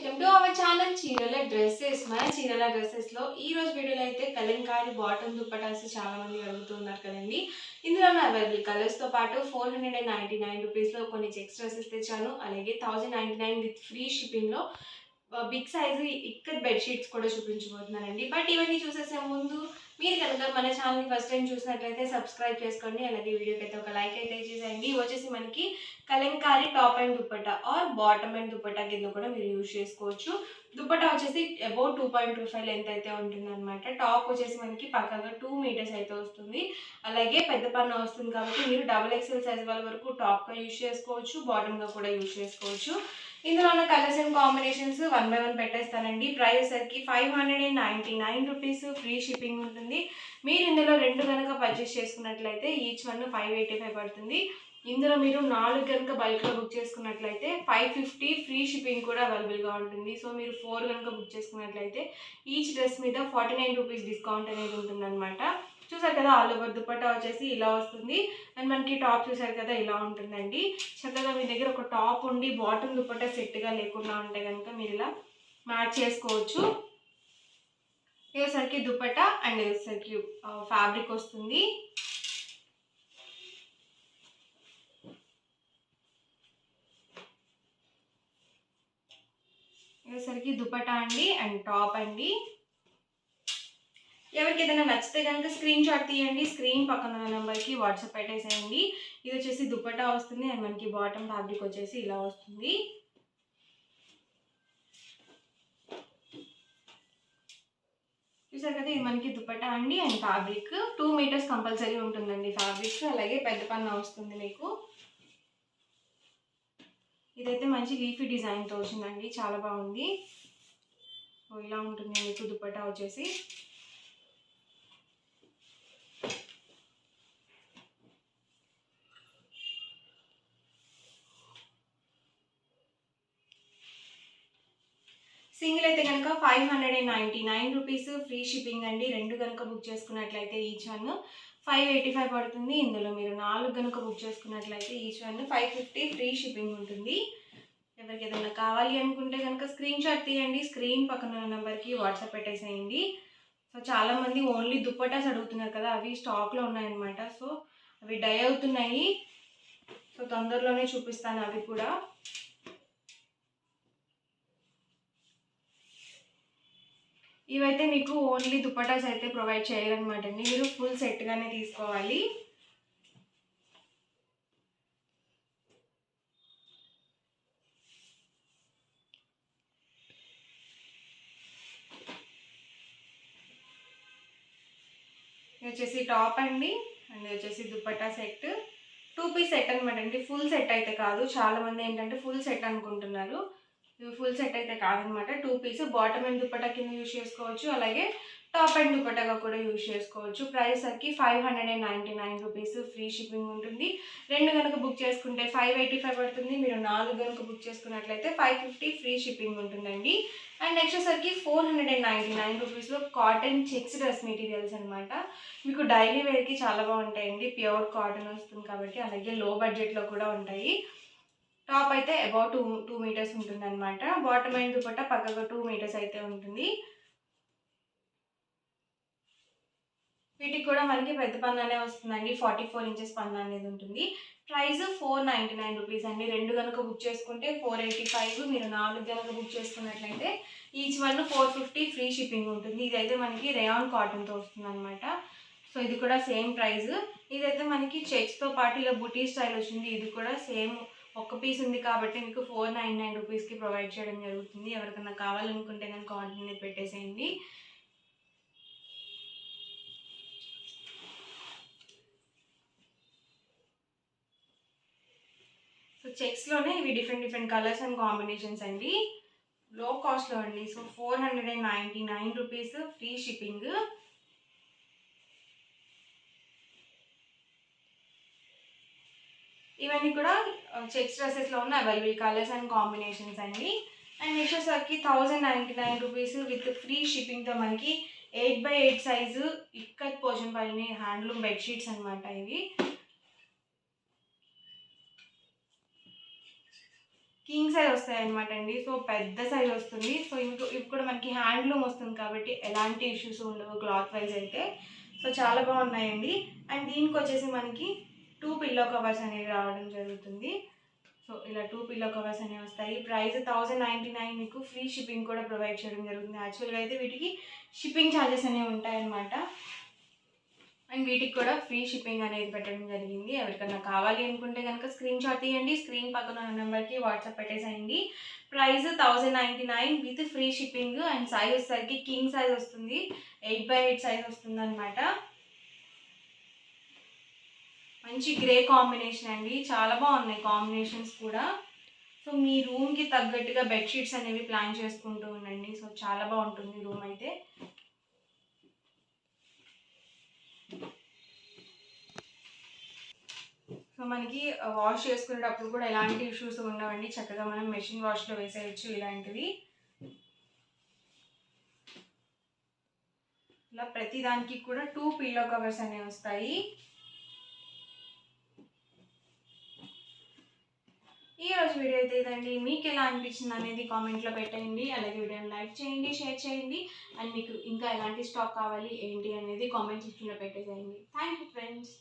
Welcome to our channel చీరల dresses. మన చీరల డ్రెస్సెస్లో ఈ రోజు వీడియోలో అయితే కలంకారీ బాటమ్ దుప్పటాస్ చాలా మంది అడుగుతున్నారు కదండి. ఇందులో అవైలబుల్ కలర్స్తో పాటు 499 రూపీస్లో కొన్ని చెక్స్ డ్రెస్సెస్ తెచ్చాను. అలాగే 1099 విత్ ఫ్రీ షిప్పింగ్లో బిగ్ సైజు ఇక్కత్ బెడ్షీట్స్ కూడా చూపించబోతున్నానండి. బట్ ఇవన్నీ చూసేసే ముందు మీరు కనుక మన ఛానల్ని ఫస్ట్ టైం చూసినట్లయితే సబ్స్క్రైబ్ చేసుకోండి. అలాగే వీడియోకి అయితే ఒక లైక్ అయితే చేసేయండి. వచ్చేసి మనకి kalamkari top and dupatta or bottom and dupatta కింద కూడా మీరు యూజ్ చేసుకోవచ్చు. దుప్పటా వచ్చేసి అబౌట్ 2.25 లెంత్ అయితే ఉంటుందన్నమాట. టాప్ వచ్చేసి మనకి పక్కగా 2 మీటర్స్ అయితే వస్తుంది. అలాగే పెద్ద పన్న వస్తుంది కాబట్టి మీరు XXL సైజ్ వాళ్ళ వరకు టాప్గా యూజ్ చేసుకోవచ్చు, బాటమ్గా కూడా యూజ్ చేసుకోవచ్చు. ఇందులో ఉన్న కలర్స్ అండ్ కాంబినేషన్స్ 1 by 1 పెట్టేస్తానండి. ప్రైస్ సరికి 599 రూపీస్, ఫ్రీ షిప్పింగ్ ఉంటుంది. మీరు ఇందులో 2 కనుక పర్చేస్ చేసుకున్నట్లయితే ఈచ్ వన్ 585 పడుతుంది. ఇందులో మీరు 4 కనుక బల్క్లో బుక్ చేసుకున్నట్లయితే 550 ఫ్రీ షిప్పింగ్ కూడా అవైలబుల్గా ఉంటుంది. సో మీరు 4 కనుక బుక్ చేసుకున్నట్లయితే ఈచ్ డ్రెస్ మీద 49 రూపీస్ డిస్కౌంట్ అనేది ఉంటుందన్నమాట. చూసారు కదా, ఆల్ ఓవర్ దుపట్టా వచ్చేసి ఇలా వస్తుంది. అండ్ మనకి టాప్ చూసారు కదా, ఇలా ఉంటుందండి. చక్కగా మీ దగ్గర ఒక టాప్ ఉండి బాటమ్ దుపట్టా సెట్గా లేకుండా ఉంటే కనుక మీరు ఇలా మ్యాచ్ చేసుకోవచ్చు. ఇదేసరికి దుపట్టా అండ్ ఇదేసరికి ఫ్యాబ్రిక్ వస్తుంది. ఇదేసరికి దుపట్టా అండి అండ్ టాప్ అండి. ఎవరికి ఏదైనా నచ్చితే కనుక స్క్రీన్ షాట్ తీయండి. స్క్రీన్ పక్కన ఉన్న నెంబర్కి వాట్సాప్ పెట్టేసేయండి. ఇది వచ్చేసి దుపట్టా వస్తుంది అండ్ మనకి బాటమ్ ఫ్యాబ్రిక్ వచ్చేసి ఇలా వస్తుంది. చూసారు కదా, ఇది మనకి దుపట్టా అండి అండ్ ఫ్యాబ్రిక్ 2 మీటర్స్ కంపల్సరీ ఉంటుందండి ఫ్యాబ్రిక్. అలాగే పెద్ద పన్న వస్తుంది మీకు. ఇదైతే మంచి లీఫీ డిజైన్తో వచ్చిందండి, చాలా బాగుంది. ఇలా ఉంటుంది మీకు దుపట్టా వచ్చేసి. సింగిల్ అయితే కనుక 599 రూపీస్, ఫ్రీ షిప్పింగ్ అండి. 2 కనుక బుక్ చేసుకున్నట్లయితే ఈచ్ వన్ 585 పడుతుంది. ఇందులో మీరు 4 కనుక బుక్ చేసుకున్నట్లయితే ఈచ్ వన్ 550 ఫ్రీ షిప్పింగ్ ఉంటుంది. ఎవరికి ఏదైనా కావాలి అనుకుంటే కనుక స్క్రీన్ షాట్ తీయండి. స్క్రీన్ పక్కన ఉన్న నెంబర్కి వాట్సాప్ పెట్టేసేయండి. సో చాలామంది ఓన్లీ దుప్పటాస్ అడుగుతున్నారు కదా, అవి స్టాక్లో ఉన్నాయన్నమాట. సో అవి డై అవుతున్నాయి. సో తొందరలోనే చూపిస్తాను అవి కూడా. ఇవైతే మీకు ఓన్లీ దుపట్టాస్ అయితే ప్రొవైడ్ చేయాలన్నమాట అండి. మీరు ఫుల్ సెట్గానే తీసుకోవాలి. ఇది వచ్చేసి టాప్ అండి అండ్ వచ్చేసి దుపట్టా సెట్. 2 పీస్ సెట్ అనమాట అండి. ఫుల్ సెట్ అయితే కాదు. చాలామంది ఏంటంటే ఫుల్ సెట్ అనుకుంటున్నారు. ఇవి ఫుల్ సెట్ అయితే కాదనమాట. 2 పీస్ బాటమ్ అండ్ దుపట్టా కింద యూజ్ చేసుకోవచ్చు. అలాగే టాప్ అండ్ దుపట్టాగా కూడా యూజ్ చేసుకోవచ్చు. ప్రైస్ సరికి 599 రూపీస్, ఫ్రీ షిప్పింగ్ ఉంటుంది. 2 కనుక బుక్ చేసుకుంటే 585 పడుతుంది. మీరు 4 కనుక బుక్ చేసుకున్నట్లయితే 550 ఫ్రీ షిప్పింగ్ ఉంటుందండి. అండ్ నెక్స్ట్ వచ్చేసరికి 499 రూపీస్లో కాటన్ చెక్స్ డ్రెస్ మెటీరియల్స్ అనమాట. మీకు డైలీ వేర్కి చాలా బాగుంటాయండి. ప్యూర్ కాటన్ వస్తుంది కాబట్టి. అలాగే లో బడ్జెట్లో కూడా ఉంటాయి. టాప్ అయితే అబౌట్ 2 మీటర్స్ ఉంటుంది అనమాట. బాటమ్ అండ్ దుపట్టా పక్కగా 2 మీటర్స్ అయితే ఉంటుంది. వీటికి కూడా మనకి పెద్ద పన్నానే వస్తుందండి. 44 ఇంచెస్ పన్నా అనేది ఉంటుంది. ప్రైస్ 499 రూపీస్ అండి. 2 కనుక బుక్ చేసుకుంటే 485. మీరు 4 కనుక బుక్ చేసుకున్నట్లయితే ఈచ్ వన్ 450 ఫ్రీ షిప్పింగ్ ఉంటుంది. ఇదైతే మనకి రేయాన్ కాటన్తో వస్తుంది అనమాట. సో ఇది కూడా సేమ్ ప్రైస్. ఇదైతే మనకి చెక్స్తో పాటు ఇలా బుటీ స్టైల్ వచ్చింది. ఇది కూడా సేమ్ ఒక్క పీస్ ఉంది కాబట్టి మీకు 499 రూపీస్కి ప్రొవైడ్ చేయడం జరుగుతుంది. ఎవరికైనా కావాలనుకుంటే కనుక ఆర్డర్ పెట్టేసేయండి. సో చెక్స్లోనే ఇవి డిఫరెంట్ కలర్స్ అండ్ కాంబినేషన్స్ అండి. లో కాస్ట్లో అండి. So 499 rupees, free shipping. ఇవన్నీ కూడా చెక్స్ డ్రెస్సెస్లో ఉన్న అవైలబుల్ కలర్స్ అండ్ కాంబినేషన్స్ అండి. అండ్ నెక్స్ట్ వచ్చేసరికి 1099 రూపీస్ విత్ ఫ్రీ షిప్పింగ్తో మనకి 8x8 సైజు ఇక్కత్ పోర్షన్ పైన హ్యాండ్లూమ్ బెడ్షీట్స్ అనమాట. ఇవి కింగ్ సైజ్ వస్తాయన్నమాట అండి. సో పెద్ద సైజ్ వస్తుంది. సో ఇవి కూడా మనకి హ్యాండ్లూమ్ వస్తుంది కాబట్టి ఎలాంటి ఇష్యూస్ ఉండవు క్లాత్ వైజ్ అయితే. సో చాలా బాగున్నాయండి. అండ్ దీనికి వచ్చేసి మనకి 2 పిల్లో కవర్స్ అనేవి రావడం జరుగుతుంది. సో ఇలా 2 పిల్లో కవర్స్ అనేవి వస్తాయి. ప్రైస్ 1099, మీకు ఫ్రీ షిప్పింగ్ కూడా ప్రొవైడ్ చేయడం జరుగుతుంది. యాక్చువల్గా అయితే వీటికి షిప్పింగ్ ఛార్జెస్ అనేవి ఉంటాయన్నమాట. అండ్ వీటికి కూడా ఫ్రీ షిప్పింగ్ అనేది పెట్టడం జరిగింది. ఎవరికన్నా కావాలి అనుకుంటే కనుక స్క్రీన్ షాట్ తీయండి, స్క్రీన్ పక్కన ఉన్న నెంబర్కి వాట్సాప్ పెట్టేసేయండి. Price 1099 with free shipping. And size వచ్చేసరికి కింగ్ సైజ్ వస్తుంది, 8x8 సైజ్ వస్తుంది అనమాట. మంచి గ్రే కాంబినేషన్ అండి, చాలా బాగున్నాయి కాంబినేషన్స్ కూడా. సో మీ రూమ్కి తగ్గట్టుగా బెడ్షీట్స్ అనేవి ప్లాన్ చేసుకుంటూ ఉండండి. సో చాలా బాగుంటుంది రూమ్ అయితే. సో మనకి వాష్ చేసుకునేటప్పుడు కూడా ఎలాంటి ఇష్యూస్ ఉండవండి. చక్కగా మనం మెషిన్ వాష్లో వేసేయచ్చు ఇలాంటివి. ఇలా ప్రతి దానికి కూడా 2 పిల్లో కవర్స్ అనేవి వస్తాయి. ఈరోజు వీడియో అయితే ఇదండి. మీకు ఎలా అనిపించింది అనేది కామెంట్లో పెట్టండి. అలాగే వీడియోని లైక్ చేయండి, షేర్ చేయండి. అండ్ మీకు ఇంకా ఎలాంటి స్టాక్ కావాలి ఏంటి అనేది కామెంట్ సెక్షన్లో పెట్టేసేయండి. Thank you friends.